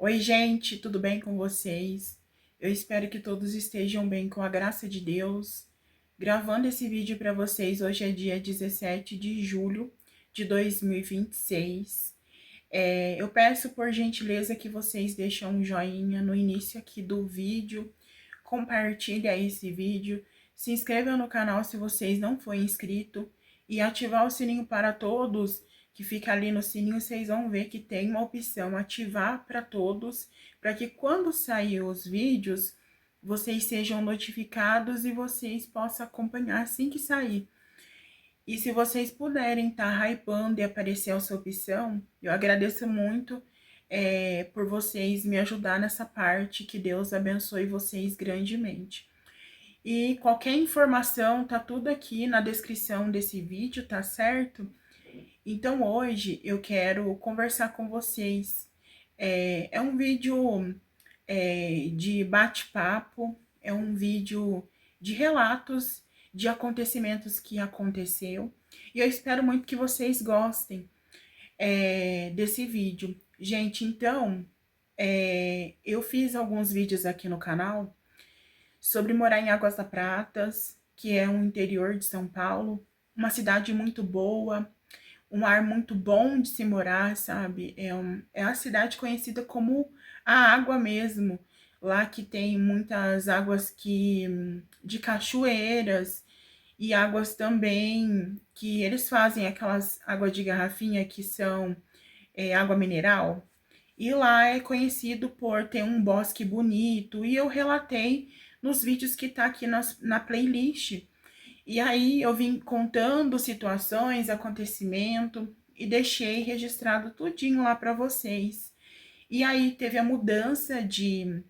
Oi, gente, tudo bem com vocês? Eu espero que todos estejam bem com a graça de Deus. Gravando esse vídeo para vocês, hoje é dia 17 de julho de 2026. Eu peço por gentileza que vocês deixem um joinha no início aqui do vídeo, compartilhe aí esse vídeo, se inscreva no canal se vocês não forem inscritos e ativar o sininho para todos, que fica ali no sininho, vocês vão ver que tem uma opção ativar para todos, para que quando sair os vídeos, vocês sejam notificados e vocês possam acompanhar assim que sair. E se vocês puderem estar hypando e aparecer essa opção, eu agradeço muito por vocês me ajudar nessa parte, que Deus abençoe vocês grandemente. E qualquer informação, tá tudo aqui na descrição desse vídeo, tá certo? Então hoje eu quero conversar com vocês. É um vídeo de bate-papo, é um vídeo de relatos de acontecimentos que aconteceu. E eu espero muito que vocês gostem desse vídeo. Gente, então, eu fiz alguns vídeos aqui no canal sobre morar em Águas da Prata, que é um interior de São Paulo, uma cidade muito boa, um ar muito bom de se morar, sabe? É a cidade conhecida como a água mesmo, lá que tem muitas águas de cachoeiras e águas também que eles fazem aquelas águas de garrafinha que são água mineral. E lá é conhecido por ter um bosque bonito, e eu relatei nos vídeos que tá aqui na playlist. E aí eu vim contando situações, acontecimento e deixei registrado tudinho lá para vocês. E aí teve a mudança de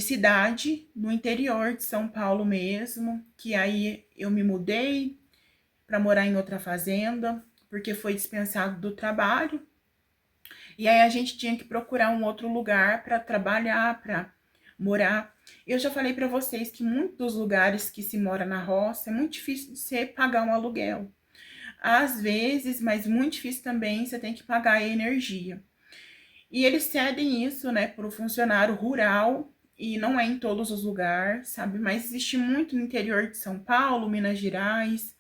cidade no interior de São Paulo mesmo, que aí eu me mudei para morar em outra fazenda, porque foi dispensado do trabalho. E aí a gente tinha que procurar um outro lugar para trabalhar, para morar. Eu já falei para vocês que muitos dos lugares que se mora na roça é muito difícil de você pagar um aluguel. Às vezes, mas muito difícil também, você tem que pagar a energia. E eles cedem isso, né, para o funcionário rural, e não é em todos os lugares, sabe? Mas existe muito no interior de São Paulo, Minas Gerais.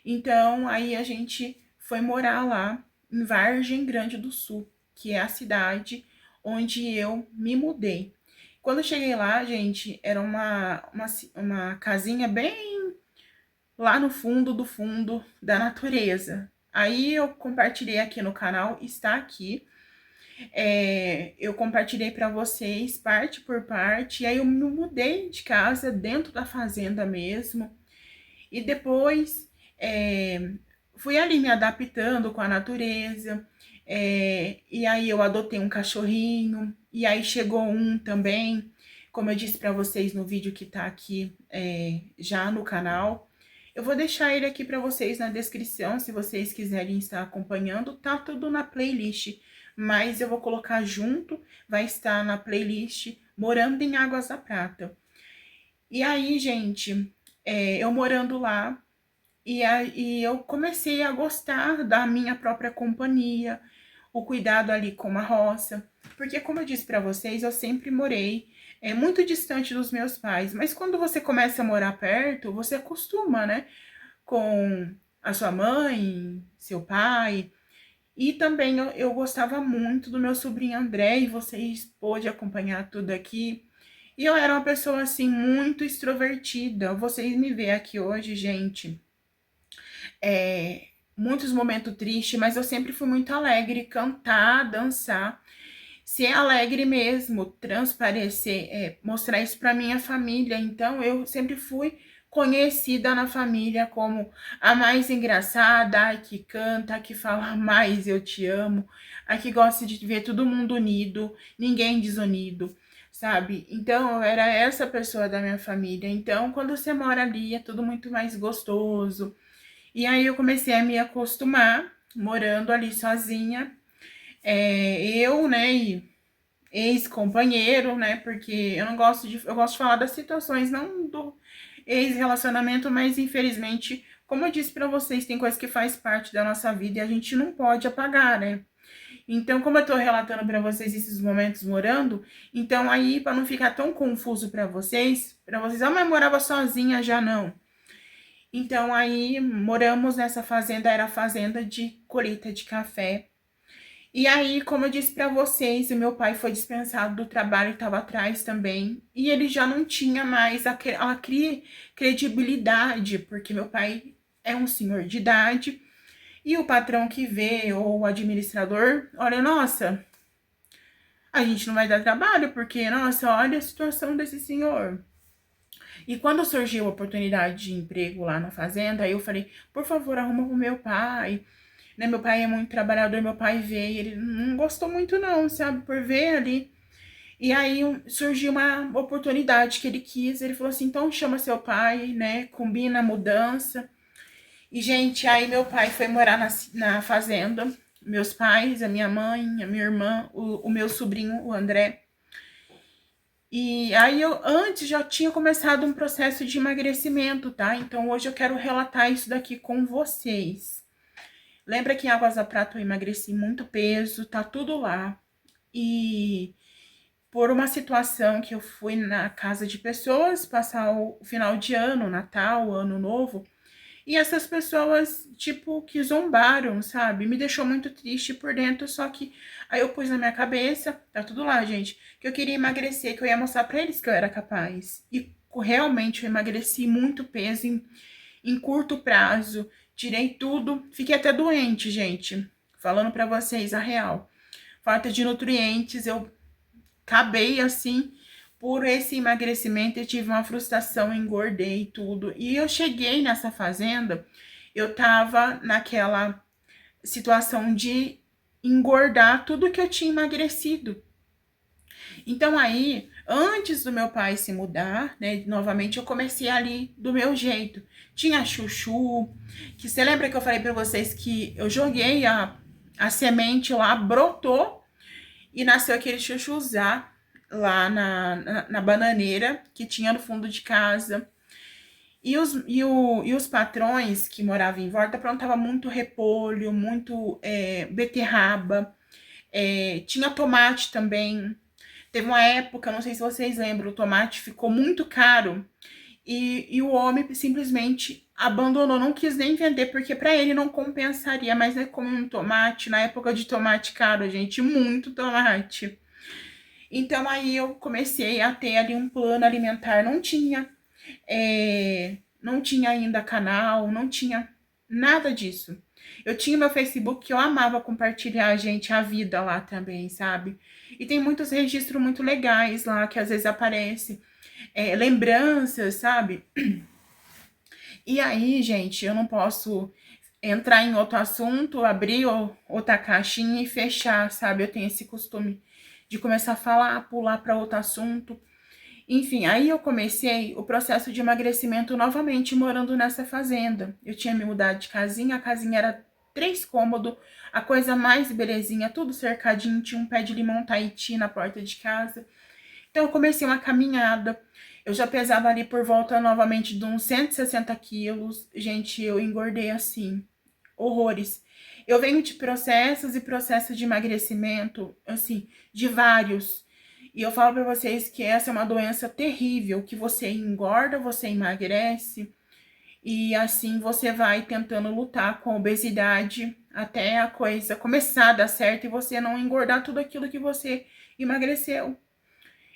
Então, aí a gente foi morar lá em Vargem Grande do Sul, que é a cidade onde eu me mudei. Quando eu cheguei lá, gente, era uma casinha bem lá no fundo do fundo da natureza. Aí eu compartilhei aqui no canal, está aqui. Eu compartilhei para vocês parte por parte. E aí eu me mudei de casa dentro da fazenda mesmo. E depois fui ali me adaptando com a natureza. E aí eu adotei um cachorrinho. E aí chegou um também, como eu disse para vocês no vídeo que tá aqui já no canal. Eu vou deixar ele aqui para vocês na descrição, se vocês quiserem estar acompanhando, tá tudo na playlist, mas eu vou colocar junto, vai estar na playlist Morando em Águas da Prata. E aí, gente, eu morando lá, e eu comecei a gostar da minha própria companhia, o cuidado ali com a roça, porque como eu disse para vocês, eu sempre morei muito distante dos meus pais, mas quando você começa a morar perto, você acostuma, né, com a sua mãe, seu pai, e também eu gostava muito do meu sobrinho André, e vocês pôde acompanhar tudo aqui. E eu era uma pessoa, assim, muito extrovertida. Vocês me veem aqui hoje, gente, muitos momentos tristes, mas eu sempre fui muito alegre, cantar, dançar, ser alegre mesmo, transparecer, mostrar isso para minha família. Então, eu sempre fui conhecida na família como a mais engraçada, a que canta, a que fala mais eu te amo, a que gosta de ver todo mundo unido, ninguém desunido, sabe? Então, eu era essa pessoa da minha família. Então, quando você mora ali, é tudo muito mais gostoso. E aí eu comecei a me acostumar, morando ali sozinha, eu, né, e ex-companheiro, né, porque eu gosto de falar das situações, não do ex-relacionamento, mas infelizmente, como eu disse pra vocês, tem coisa que faz parte da nossa vida e a gente não pode apagar, né. Então, como eu tô relatando para vocês esses momentos morando, então aí, para não ficar tão confuso para vocês, ah, mas morava sozinha já não. Então, aí, moramos nessa fazenda, era fazenda de colheita de café. E aí, como eu disse para vocês, o meu pai foi dispensado do trabalho, estava atrás também, e ele já não tinha mais aquela credibilidade, porque meu pai é um senhor de idade, e o patrão que vê, ou o administrador, olha, nossa, a gente não vai dar trabalho, porque, nossa, olha a situação desse senhor. E quando surgiu a oportunidade de emprego lá na fazenda, aí eu falei, por favor, arruma pro meu pai, né? Meu pai é muito trabalhador, meu pai veio, ele não gostou muito não, sabe, por ver ali. E aí surgiu uma oportunidade que ele quis, ele falou assim, então chama seu pai, né, combina a mudança. E, gente, aí meu pai foi morar na fazenda, meus pais, a minha mãe, a minha irmã, o meu sobrinho, o André. E aí eu antes já tinha começado um processo de emagrecimento, tá? Então hoje eu quero relatar isso daqui com vocês. Lembra que em Águas da Prata eu emagreci muito peso, tá tudo lá. E por uma situação que eu fui na casa de pessoas passar o final de ano, Natal, Ano Novo, e essas pessoas, tipo, que zombaram, sabe? Me deixou muito triste por dentro, só que aí eu pus na minha cabeça, tá tudo lá, gente, que eu queria emagrecer, que eu ia mostrar pra eles que eu era capaz. E realmente eu emagreci muito peso em curto prazo, tirei tudo, fiquei até doente, gente. Falando pra vocês a real. Falta de nutrientes, eu acabei assim por esse emagrecimento, eu tive uma frustração, engordei tudo. E eu cheguei nessa fazenda, eu tava naquela situação de engordar tudo que eu tinha emagrecido. Então aí, antes do meu pai se mudar, né, novamente eu comecei ali do meu jeito. Tinha chuchu, que você lembra que eu falei para vocês que eu joguei a semente lá, brotou e nasceu aquele chuchuzá lá na bananeira que tinha no fundo de casa. E os patrões que moravam em volta plantavam muito repolho, muito beterraba, tinha tomate também. Teve uma época, não sei se vocês lembram, o tomate ficou muito caro e o homem simplesmente abandonou, não quis nem vender, porque para ele não compensaria, mas é como um tomate, na época de tomate caro, gente, muito tomate. Então aí eu comecei a ter ali um plano alimentar, não tinha ainda canal, não tinha nada disso. Eu tinha meu Facebook que eu amava compartilhar, gente, a vida lá também, sabe? E tem muitos registros muito legais lá que às vezes aparece, lembranças, sabe? E aí, gente, eu não posso entrar em outro assunto, abrir outra caixinha e fechar, sabe? Eu tenho esse costume de começar a falar, pular para outro assunto. Enfim, aí eu comecei o processo de emagrecimento novamente morando nessa fazenda. Eu tinha me mudado de casinha, a casinha era 3 cômodos, a coisa mais belezinha, tudo cercadinho, tinha um pé de limão Tahiti na porta de casa. Então eu comecei uma caminhada. Eu já pesava ali por volta novamente de uns 160 quilos. Gente, eu engordei assim, horrores. Eu venho de processos e processos de emagrecimento, assim, de vários. E eu falo para vocês que essa é uma doença terrível, que você engorda, você emagrece, e assim você vai tentando lutar com a obesidade até a coisa começar a dar certo e você não engordar tudo aquilo que você emagreceu.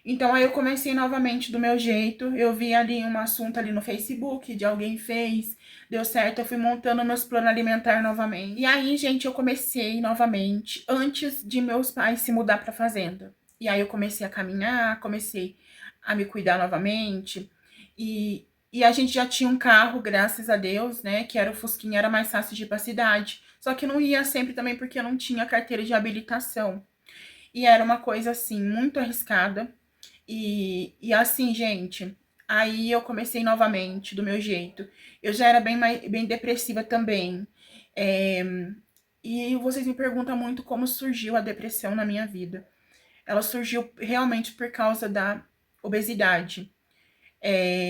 Então aí eu comecei novamente do meu jeito. Eu vi ali um assunto ali no Facebook de alguém fez, deu certo, eu fui montando meus planos alimentar novamente. E aí, gente, eu comecei novamente antes de meus pais se mudar para fazenda. E aí eu comecei a caminhar, comecei a me cuidar novamente. E a gente já tinha um carro, graças a Deus, né, que era o Fusquinha, era mais fácil de ir para cidade. Só que não ia sempre também porque eu não tinha carteira de habilitação. E era uma coisa assim muito arriscada. E assim, gente, aí eu comecei novamente, do meu jeito. Eu já era bem depressiva também. É, e vocês me perguntam muito como surgiu a depressão na minha vida. Ela surgiu realmente por causa da obesidade,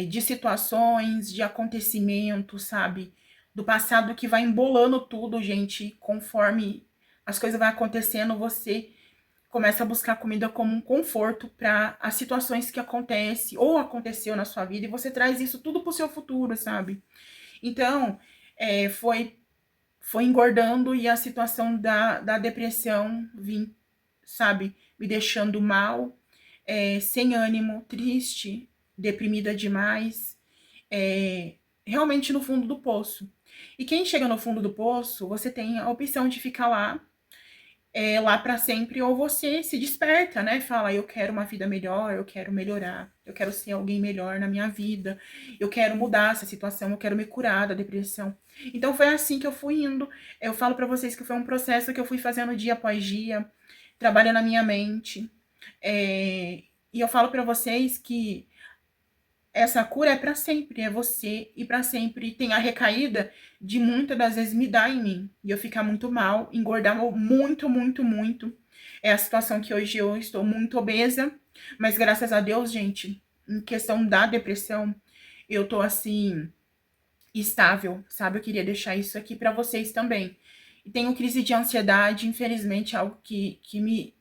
de situações, de acontecimentos, sabe? Do passado que vai embolando tudo, gente, conforme as coisas vão acontecendo, você começa a buscar comida como um conforto para as situações que acontecem ou aconteceu na sua vida, e você traz isso tudo pro seu futuro, sabe? Então, foi engordando, e a situação da depressão vim, sabe, me deixando mal, sem ânimo, triste, deprimida demais, é, realmente no fundo do poço. E quem chega no fundo do poço, você tem a opção de ficar lá para sempre, ou você se desperta, né? Fala, eu quero uma vida melhor, eu quero melhorar, eu quero ser alguém melhor na minha vida, eu quero mudar essa situação, eu quero me curar da depressão. Então foi assim que eu fui indo. Eu falo para vocês que foi um processo que eu fui fazendo dia após dia, trabalhando na minha mente. E eu falo para vocês que essa cura é para sempre, é você, e para sempre tem a recaída de muitas das vezes me dar em mim e eu ficar muito mal, engordar muito, muito, muito. É a situação que hoje eu estou muito obesa, mas graças a Deus, gente, em questão da depressão, eu tô assim estável, sabe? Eu queria deixar isso aqui para vocês também. E tenho crise de ansiedade, infelizmente, é algo que me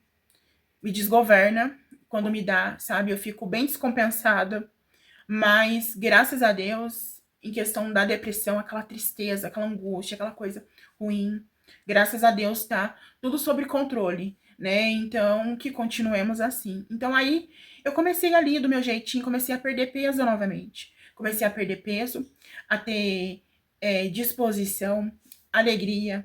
desgoverna quando me dá, sabe? Eu fico bem descompensada. Mas, graças a Deus, em questão da depressão, aquela tristeza, aquela angústia, aquela coisa ruim, graças a Deus tá tudo sob controle, né? Então, que continuemos assim. Então, aí, eu comecei ali do meu jeitinho, comecei a perder peso novamente. Comecei a perder peso, a ter disposição, alegria,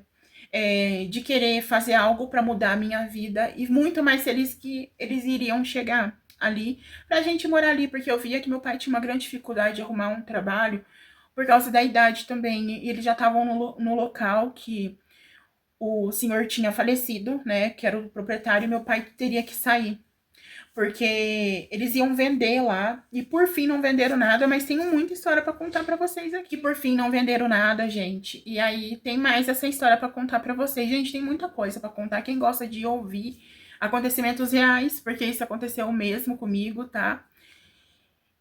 de querer fazer algo para mudar a minha vida, e muito mais feliz que eles iriam chegar ali pra gente morar ali, porque eu via que meu pai tinha uma grande dificuldade de arrumar um trabalho por causa da idade também. E eles já estavam no local que o senhor tinha falecido, né? Que era o proprietário, e meu pai teria que sair. Porque eles iam vender lá e por fim não venderam nada, mas tenho muita história para contar para vocês aqui. Por fim não venderam nada, gente. E aí tem mais essa história para contar para vocês. Gente, tem muita coisa para contar. Quem gosta de ouvir acontecimentos reais, porque isso aconteceu mesmo comigo, tá?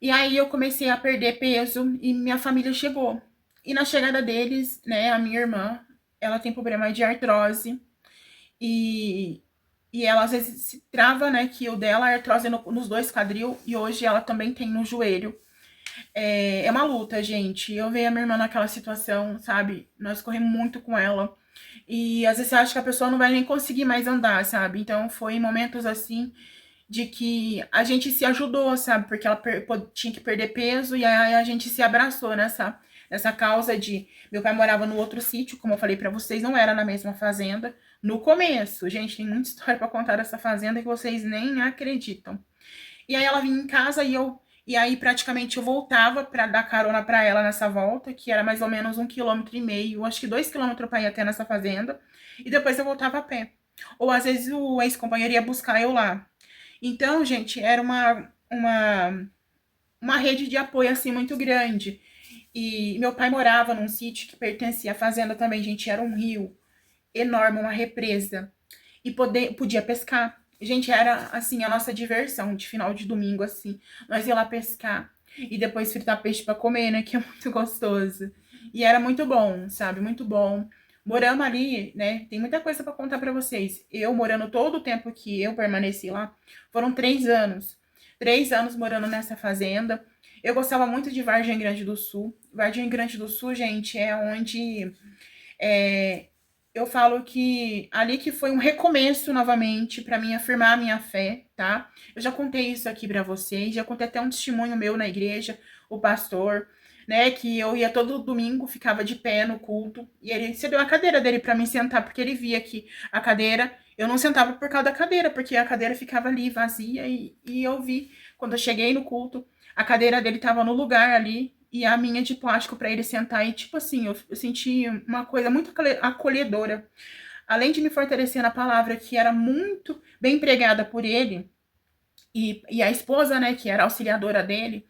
E aí eu comecei a perder peso e minha família chegou. E na chegada deles, né, a minha irmã, ela tem problema de artrose e, e ela às vezes se trava, né, que o dela é artrose nos dois quadril e hoje ela também tem no joelho. É uma luta, gente. Eu vejo a minha irmã naquela situação, sabe? Nós corremos muito com ela. E às vezes você acha que a pessoa não vai nem conseguir mais andar, sabe? Então foi em momentos assim de que a gente se ajudou, sabe? Porque ela tinha que perder peso e aí a gente se abraçou nessa causa de... Meu pai morava no outro sítio, como eu falei pra vocês, não era na mesma fazenda. No começo, gente, tem muita história pra contar dessa fazenda que vocês nem acreditam. E aí ela vinha em casa e aí praticamente eu voltava pra dar carona pra ela nessa volta, que era mais ou menos 1,5 km, acho que 2 km pra ir até nessa fazenda, e depois eu voltava a pé. Ou às vezes o ex-companheiro ia buscar eu lá. Então, gente, era uma rede de apoio assim muito grande. E meu pai morava num sítio que pertencia à fazenda também, gente, era um rio enorme, uma represa. E podia pescar. Gente, era assim a nossa diversão de final de domingo assim. Nós ia lá pescar e depois fritar peixe para comer, né, que é muito gostoso. E era muito bom, sabe? Muito bom. Moramos ali, né? Tem muita coisa para contar para vocês. Eu morando todo o tempo que eu permaneci lá, foram 3 anos. 3 anos morando nessa fazenda. Eu gostava muito de Vargem Grande do Sul. Vargem Grande do Sul, gente, é onde é, eu falo que ali que foi um recomeço novamente para mim afirmar a minha fé, tá? Eu já contei isso aqui para vocês, já contei até um testemunho meu na igreja, o pastor, né, que eu ia todo domingo, ficava de pé no culto, e ele cedeu a cadeira dele para mim sentar, porque ele via que a cadeira, eu não sentava por causa da cadeira, porque a cadeira ficava ali vazia, e eu vi, quando eu cheguei no culto, a cadeira dele tava no lugar ali, e a minha de plástico para ele sentar, e tipo assim, eu senti uma coisa muito acolhedora. Além de me fortalecer na palavra, que era muito bem pregada por ele, e a esposa, né, que era auxiliadora dele,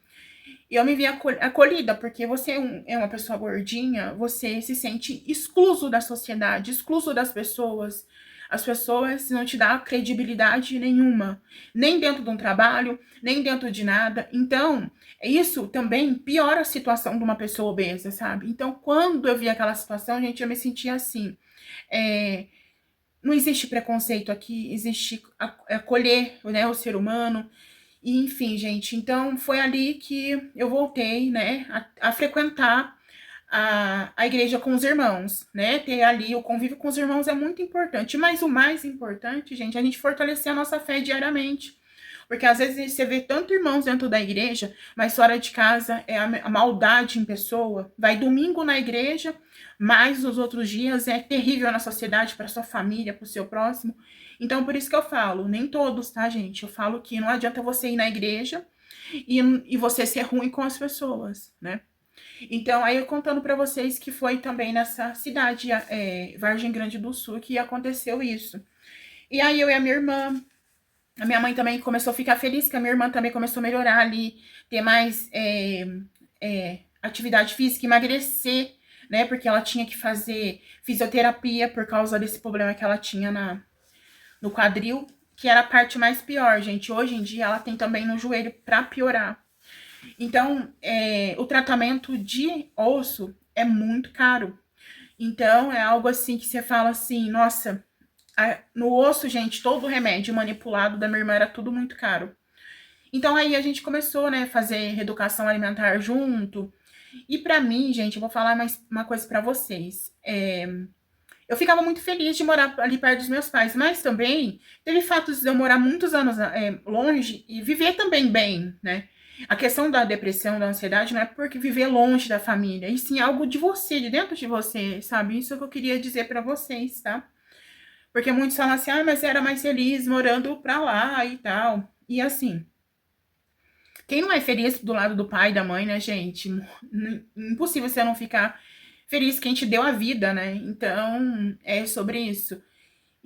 e eu me vi acolhida, porque você é uma pessoa gordinha, você se sente excluso da sociedade, excluso das pessoas. As pessoas não te dão credibilidade nenhuma, nem dentro de um trabalho, nem dentro de nada. Então, isso também piora a situação de uma pessoa obesa, sabe? Então, quando eu vi aquela situação, gente, eu me sentia assim, é, não existe preconceito aqui, existe acolher, né, o ser humano. E, enfim, gente, então foi ali que eu voltei, né, a frequentar a igreja com os irmãos, né? Ter ali o convívio com os irmãos é muito importante. Mas o mais importante, gente, é a gente fortalecer a nossa fé diariamente. Porque às vezes você vê tanto irmãos dentro da igreja, mas fora de casa é a maldade em pessoa. Vai domingo na igreja, mas os outros dias é terrível na sociedade, para sua família, para o seu próximo. Então, por isso que eu falo, nem todos, tá, gente? Eu falo que não adianta você ir na igreja e você ser ruim com as pessoas, né? Então, aí eu contando para vocês que foi também nessa cidade, Vargem Grande do Sul, que aconteceu isso. E aí eu e a minha mãe também começou a ficar feliz, que a minha irmã também começou a melhorar ali, ter mais atividade física, emagrecer, né? Porque ela tinha que fazer fisioterapia por causa desse problema que ela tinha no quadril, que era a parte mais pior, gente. Hoje em dia ela tem também no joelho para piorar. Então, o tratamento de osso é muito caro. Então, é algo assim que você fala assim, nossa, no osso, gente, todo o remédio manipulado da minha irmã era tudo muito caro. Então, aí a gente começou, né, fazer reeducação alimentar junto. E para mim, gente, eu vou falar mais uma coisa para vocês. Eu ficava muito feliz de morar ali perto dos meus pais, mas também teve fatos de eu morar muitos anos longe e viver também bem, né? A questão da depressão, da ansiedade, não é porque viver longe da família, e sim algo de você, de dentro de você, sabe? Isso é o que eu queria dizer para vocês, tá? Porque muitos falam assim, ah, mas era mais feliz morando pra lá e tal. E assim, quem não é feliz do lado do pai e da mãe, né, gente? Impossível você não ficar feliz quem te deu a vida, né? Então, é sobre isso.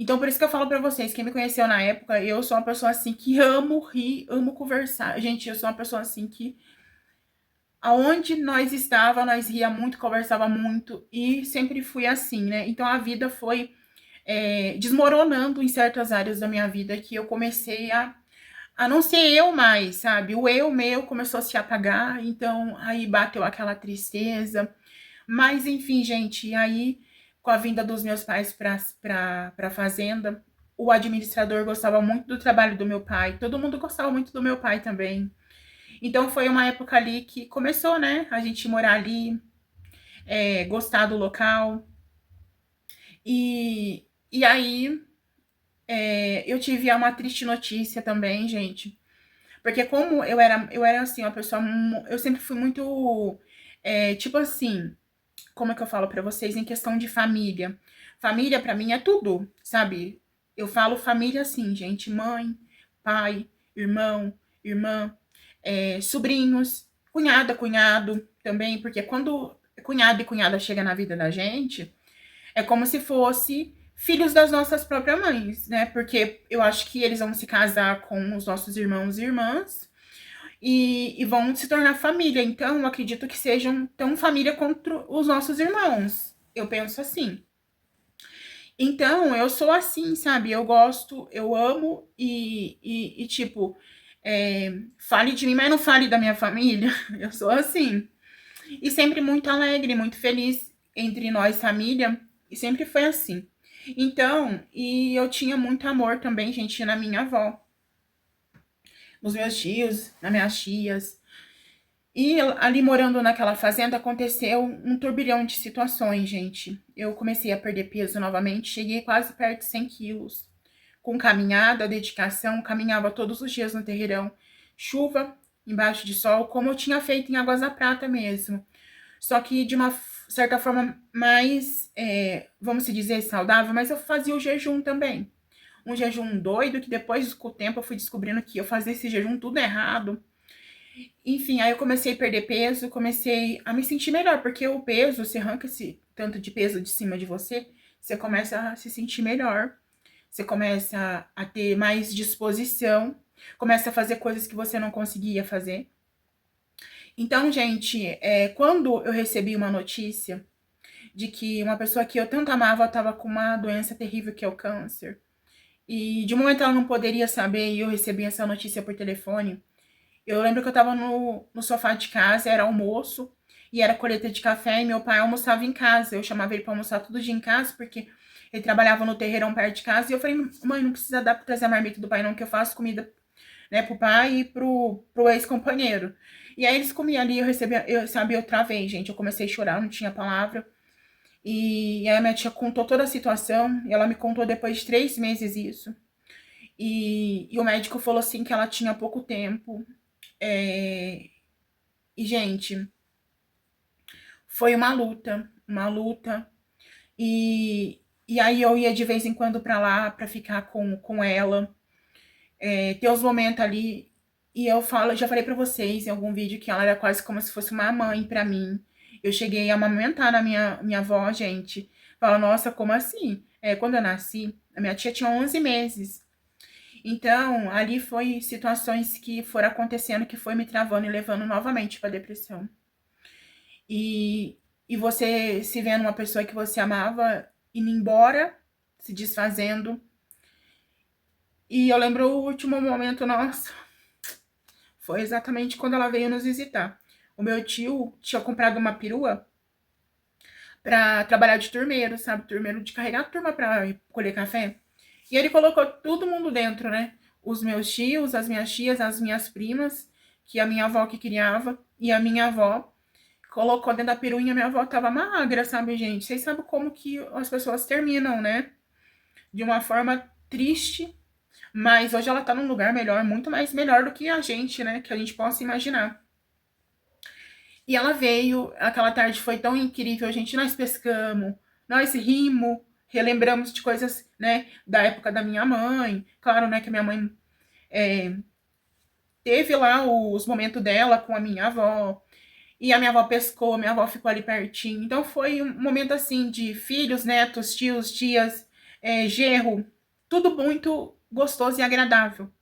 Então, por isso que eu falo pra vocês, quem me conheceu na época, eu sou uma pessoa assim que amo rir, amo conversar. Gente, eu sou uma pessoa assim que aonde nós estava, nós ria muito, conversava muito e sempre fui assim, né? Então a vida foi desmoronando em certas áreas da minha vida que eu comecei a não ser eu mais, sabe? O eu meu começou a se apagar, então aí bateu aquela tristeza. Mas enfim, gente, aí com a vinda dos meus pais para a fazenda, o administrador gostava muito do trabalho do meu pai, todo mundo gostava muito do meu pai também. Então foi uma época ali que começou, né, a gente morar ali, gostar do local. E aí eu tive uma triste notícia também, gente. Porque como eu era assim, uma pessoa. Eu sempre fui muito. Tipo assim, como é que eu falo pra vocês em questão de família? Família pra mim é tudo, sabe? Eu falo família assim, gente, mãe, pai, irmão, irmã, sobrinhos, cunhada, cunhado também, porque quando cunhado e cunhada chega na vida da gente, é como se fosse filhos das nossas próprias mães, né? Porque eu acho que eles vão se casar com os nossos irmãos e irmãs e vão se tornar família. Então, eu acredito que sejam tão família quanto os nossos irmãos. Eu penso assim. Então, eu sou assim, sabe? Eu gosto, eu amo tipo, fale de mim, mas não fale da minha família. Eu sou assim. E sempre muito alegre, muito feliz entre nós, família. E sempre foi assim. Então, e eu tinha muito amor também, gente, na minha avó, nos meus tios, nas minhas tias. E ali morando naquela fazenda aconteceu um turbilhão de situações, gente. Eu comecei a perder peso novamente, cheguei quase perto de 100 quilos. Com caminhada, dedicação, caminhava todos os dias no terreirão. Chuva, embaixo de sol, como eu tinha feito em Águas da Prata mesmo. Só que de uma certa forma mais, vamos dizer, saudável, mas eu fazia o jejum também. Um jejum doido, que depois, com o tempo, eu fui descobrindo que eu fazia esse jejum tudo errado. Enfim, aí eu comecei a perder peso, comecei a me sentir melhor, porque o peso, você arranca esse tanto de peso de cima de você, você começa a se sentir melhor, você começa a ter mais disposição, começa a fazer coisas que você não conseguia fazer. Então, gente, quando eu recebi uma notícia de que uma pessoa que eu tanto amava estava com uma doença terrível que é o câncer, e de um momento ela não poderia saber, e eu recebi essa notícia por telefone, eu lembro que eu estava no sofá de casa, era almoço, e era colheita de café, e meu pai almoçava em casa. Eu chamava ele para almoçar todo dia em casa, porque Ele trabalhava no terreirão perto de casa. E eu falei, mãe, não precisa dar pra trazer a marmita do pai, não, que eu faço comida, né, pro pai e pro ex-companheiro. E aí eles comiam ali, eu travei, gente. Eu comecei a chorar, não tinha palavra. E aí a minha tia contou toda a situação. E ela me contou depois de 3 meses isso. E o médico falou assim que ela tinha pouco tempo. É, e, gente, foi uma luta, uma luta. E aí eu ia de vez em quando pra lá pra ficar com ela. Ter os momentos ali. E eu falo, já falei pra vocês em algum vídeo que ela era quase como se fosse uma mãe pra mim. Eu cheguei a amamentar na minha avó, gente. Fala, nossa, como assim? Quando eu nasci, a minha tia tinha 11 meses. Então, ali foi situações que foram acontecendo que foi me travando e levando novamente pra depressão. E você se vendo uma pessoa que você amava indo embora, se desfazendo. E eu lembro o último momento nosso, foi exatamente quando ela veio nos visitar. O meu tio tinha comprado uma perua pra trabalhar de turmeiro, sabe? Turmeiro de carregar a turma pra ir colher café. E ele colocou todo mundo dentro, né? Os meus tios, as minhas tias, as minhas primas, que a minha avó que criava, e a minha avó colocou dentro da peruinha. Minha avó tava magra, sabe, gente? Vocês sabem como que as pessoas terminam, né? De uma forma triste, mas hoje ela tá num lugar melhor, muito mais melhor do que a gente, né? Que a gente possa imaginar. E ela veio, aquela tarde foi tão incrível, gente. Nós pescamos, nós rimos, relembramos de coisas, né, da época da minha mãe. Claro, né, que a minha mãe teve lá os momentos dela com a minha avó. E a minha avó pescou, a minha avó ficou ali pertinho. Então foi um momento assim de filhos, netos, tios, tias, genro, tudo muito gostoso e agradável.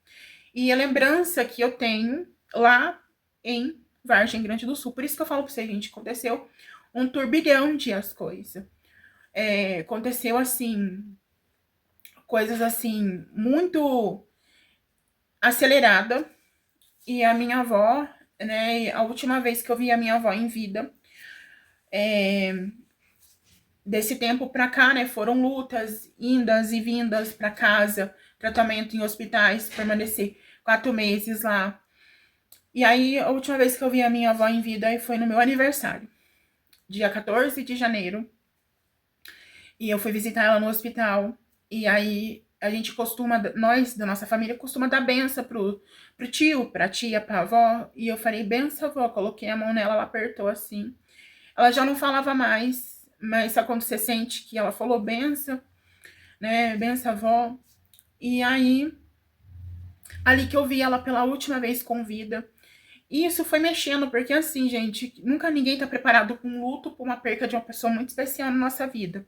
E a lembrança que eu tenho lá em Vargem Grande do Sul. Por isso que eu falo pra você, gente, aconteceu um turbilhão de as coisas. Aconteceu assim, coisas assim, muito acelerada. E a minha avó, né, a última vez que eu vi a minha avó em vida, desse tempo pra cá, né, foram lutas, indas e vindas pra casa, tratamento em hospitais, permanecer 4 meses lá. E aí, a última vez que eu vi a minha avó em vida foi no meu aniversário, dia 14 de janeiro. E eu fui visitar ela no hospital. E aí, a gente costuma, nós, da nossa família, costuma dar benção pro tio, pra tia, pra avó. E eu falei, benção, avó. Coloquei a mão nela, ela apertou assim. Ela já não falava mais, mas só quando você sente que ela falou benção, né? Benção, avó. E aí, ali que eu vi ela pela última vez com vida. E isso foi mexendo, porque assim, gente, nunca ninguém tá preparado com luto por uma perca de uma pessoa muito especial na nossa vida.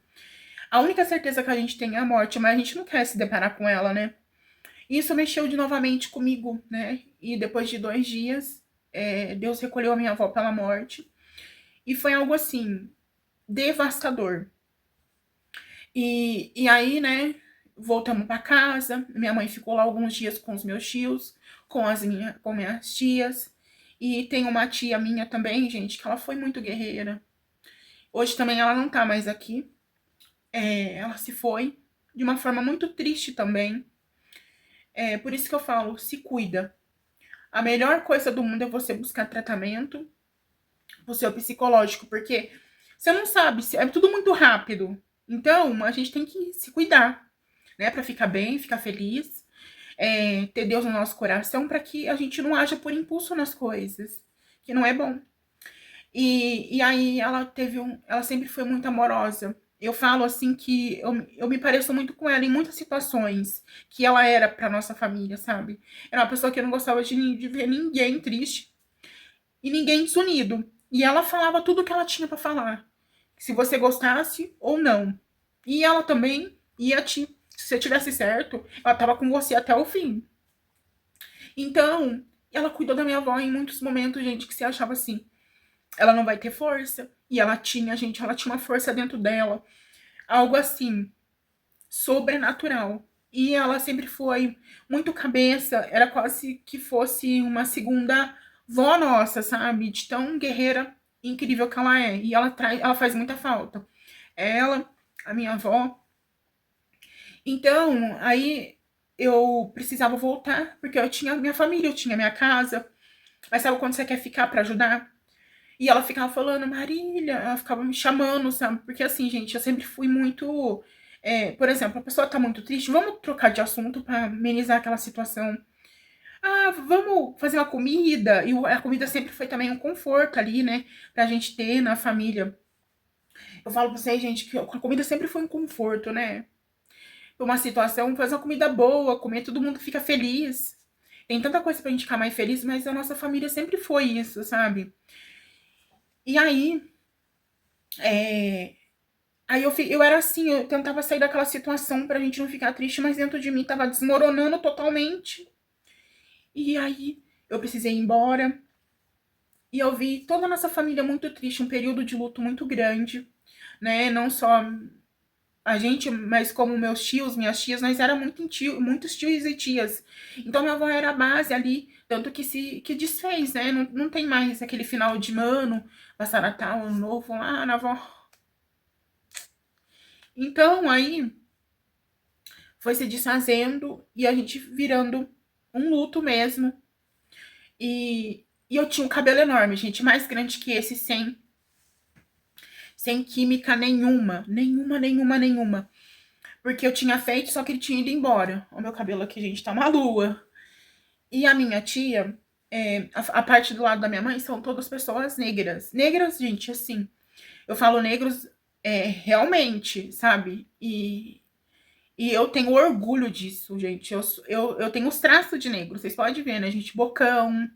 A única certeza que a gente tem é a morte, mas a gente não quer se deparar com ela, né? E isso mexeu de novamente comigo, né? E depois de 2 dias, Deus recolheu a minha avó pela morte. E foi algo assim, devastador. E aí, né, voltamos para casa. Minha mãe ficou lá alguns dias com os meus tios, com minhas tias. E tem uma tia minha também, gente, que ela foi muito guerreira. Hoje também ela não tá mais aqui. Ela se foi de uma forma muito triste também. Por isso que eu falo, se cuida. A melhor coisa do mundo é você buscar tratamento pro seu psicológico, porque você não sabe, é tudo muito rápido. Então, a gente tem que se cuidar, né, para ficar bem, ficar feliz, ter Deus no nosso coração, para que a gente não haja por impulso nas coisas, que não é bom. E aí ela sempre foi muito amorosa. Eu falo assim que eu me pareço muito com ela em muitas situações que ela era pra nossa família, sabe? Era uma pessoa que não gostava de ver ninguém triste e ninguém desunido. E ela falava tudo o que ela tinha pra falar. Se você gostasse ou não. E ela também ia se você tivesse certo, ela tava com você até o fim. Então, ela cuidou da minha avó em muitos momentos, gente, que você achava assim, ela não vai ter força. E ela tinha, gente, ela tinha uma força dentro dela. Algo assim, sobrenatural. E ela sempre foi muito cabeça, era quase que fosse uma segunda vó nossa, sabe? De tão guerreira, incrível que ela é. E ela faz muita falta. Ela, a minha avó, Então, aí eu precisava voltar, porque eu tinha minha família, eu tinha minha casa. Mas sabe quando você quer ficar pra ajudar? E ela ficava falando, Marília, ela ficava me chamando, sabe? Porque assim, gente, eu sempre fui muito. Por exemplo, a pessoa tá muito triste, vamos trocar de assunto pra amenizar aquela situação. Ah, vamos fazer uma comida. E a comida sempre foi também um conforto ali, né? Pra gente ter na família. Eu falo pra vocês, gente, que a comida sempre foi um conforto, né? Uma situação, fazer uma comida boa, comer, todo mundo fica feliz. Tem tanta coisa pra gente ficar mais feliz, mas a nossa família sempre foi isso, sabe? E aí, é, aí eu era assim, eu tentava sair daquela situação pra gente não ficar triste, mas dentro de mim tava desmoronando totalmente. E aí eu precisei ir embora. E eu vi toda a nossa família muito triste, um período de luto muito grande, né? Não só a gente, mas como meus tios, minhas tias, nós era muitos tios e tias. Então minha avó era a base ali, tanto que desfez, né? Não tem mais aquele final de ano, passar Natal, Ano Novo, lá na avó. Então aí foi se desfazendo e a gente virando um luto mesmo. E eu tinha um cabelo enorme, gente, mais grande que esse, sem química nenhuma. Nenhuma, nenhuma, nenhuma. Porque eu tinha feito, só que ele tinha ido embora. O meu cabelo aqui, gente, tá uma lua. E a minha tia, a parte do lado da minha mãe, são todas pessoas negras. Negras, gente, assim. Eu falo negros realmente, sabe? E eu tenho orgulho disso, gente. Eu tenho os traços de negro, vocês podem ver, né, gente? Bocão.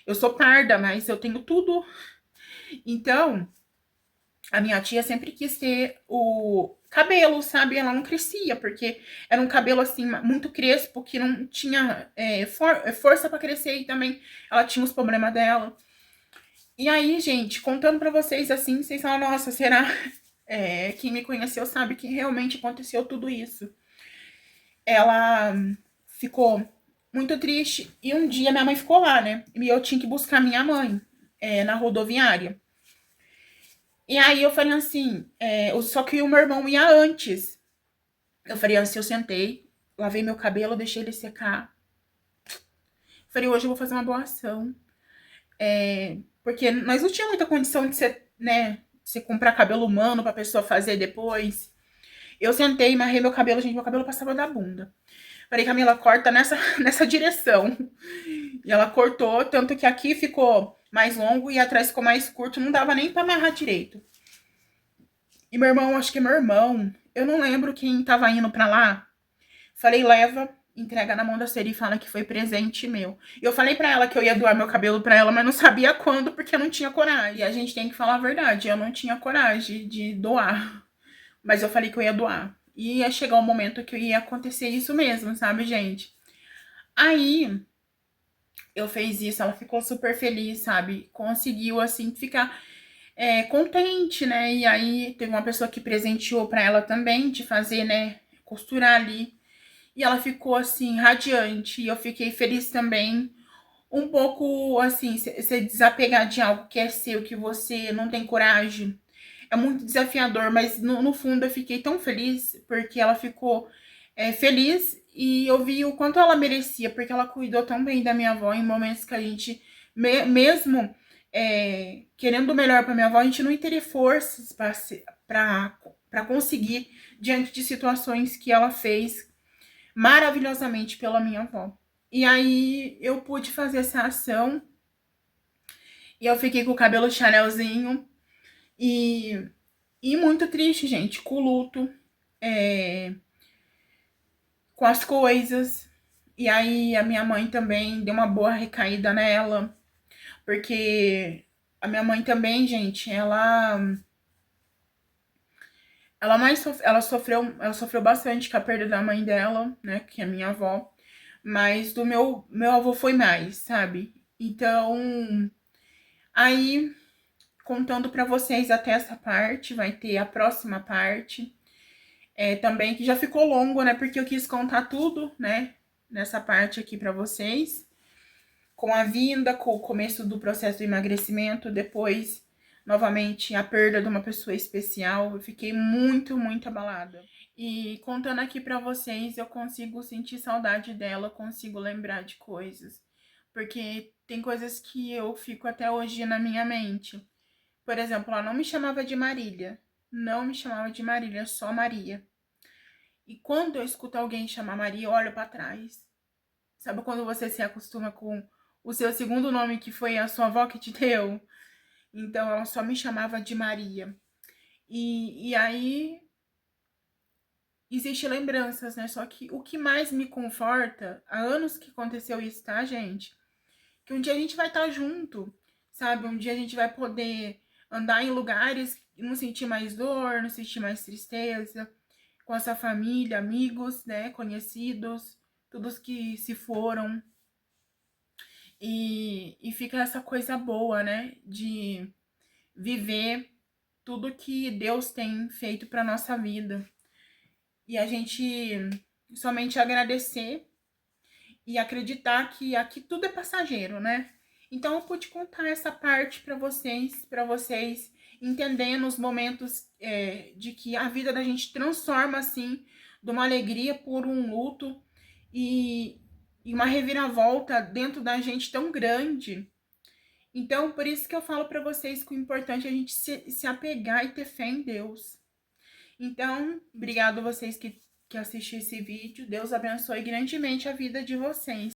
Eu sou parda, mas eu tenho tudo. Então, a minha tia sempre quis ter o cabelo, sabe? Ela não crescia, porque era um cabelo assim, muito crespo, que não tinha força para crescer e também ela tinha os problemas dela. E aí, gente, contando para vocês assim, vocês falam, nossa, será? Quem me conheceu sabe que realmente aconteceu tudo isso. Ela ficou muito triste e um dia minha mãe ficou lá, né? E eu tinha que buscar minha mãe na rodoviária. E aí eu falei assim, só que o meu irmão ia antes. Eu falei assim, eu sentei, lavei meu cabelo, deixei ele secar. Falei, hoje eu vou fazer uma boa ação. Porque nós não tínhamos muita condição de ser, né, você comprar cabelo humano pra pessoa fazer depois. Eu sentei, marrei meu cabelo, gente, meu cabelo passava da bunda. Falei, Camila, corta nessa direção. E ela cortou, tanto que aqui ficou mais longo e atrás ficou mais curto, não dava nem pra amarrar direito. E meu irmão, acho que meu irmão, eu não lembro quem tava indo pra lá. Falei, leva, entrega na mão da Seri e fala que foi presente meu. Eu falei pra ela que eu ia doar meu cabelo pra ela, mas não sabia quando, porque eu não tinha coragem. E a gente tem que falar a verdade, eu não tinha coragem de doar. Mas eu falei que eu ia doar. E ia chegar um momento que ia acontecer isso mesmo, sabe, gente? Aí eu fiz isso, ela ficou super feliz, sabe? Conseguiu, assim, ficar contente, né? E aí teve uma pessoa que presenteou pra ela também, de fazer, né? Costurar ali. E ela ficou, assim, radiante. E eu fiquei feliz também. Um pouco, assim, se desapegar de algo que é seu, que você não tem coragem. É muito desafiador, mas no fundo eu fiquei tão feliz, porque ela ficou feliz e eu vi o quanto ela merecia, porque ela cuidou tão bem da minha avó em momentos que a gente, mesmo querendo o melhor para minha avó, a gente não teria forças para conseguir diante de situações que ela fez maravilhosamente pela minha avó. E aí eu pude fazer essa ação e eu fiquei com o cabelo chanelzinho e, e muito triste, gente, com o luto, com as coisas. E aí a minha mãe também deu uma boa recaída nela, porque a minha mãe também, gente, ela sofreu bastante com a perda da mãe dela, né, que é a minha avó, mas do meu avô foi mais, sabe? Então, aí contando para vocês até essa parte, vai ter a próxima parte. Também que já ficou longo, né? Porque eu quis contar tudo, né? Nessa parte aqui para vocês. Com a vinda, com o começo do processo de emagrecimento, depois, novamente, a perda de uma pessoa especial. Eu fiquei muito, muito abalada. E contando aqui pra vocês, eu consigo sentir saudade dela, consigo lembrar de coisas. Porque tem coisas que eu fico até hoje na minha mente. Por exemplo, ela não me chamava de Marília. Não me chamava de Marília, só Maria. E quando eu escuto alguém chamar Maria, eu olho pra trás. Sabe quando você se acostuma com o seu segundo nome, que foi a sua avó que te deu? Então ela só me chamava de Maria. E aí existe lembranças, né? Só que o que mais me conforta, há anos que aconteceu isso, tá, gente? Que um dia a gente vai estar junto, sabe? Um dia a gente vai poder andar em lugares e não sentir mais dor, não sentir mais tristeza, com essa família, amigos, né? Conhecidos, todos que se foram. E fica essa coisa boa, né? De viver tudo que Deus tem feito para nossa vida. E a gente somente agradecer e acreditar que aqui tudo é passageiro, né? Então eu pude contar essa parte para vocês entendendo os momentos de que a vida da gente transforma assim, de uma alegria por um luto e, e uma reviravolta dentro da gente tão grande. Então, por isso que eu falo para vocês que o importante é a gente se apegar e ter fé em Deus. Então, obrigado vocês que assistiram esse vídeo. Deus abençoe grandemente a vida de vocês.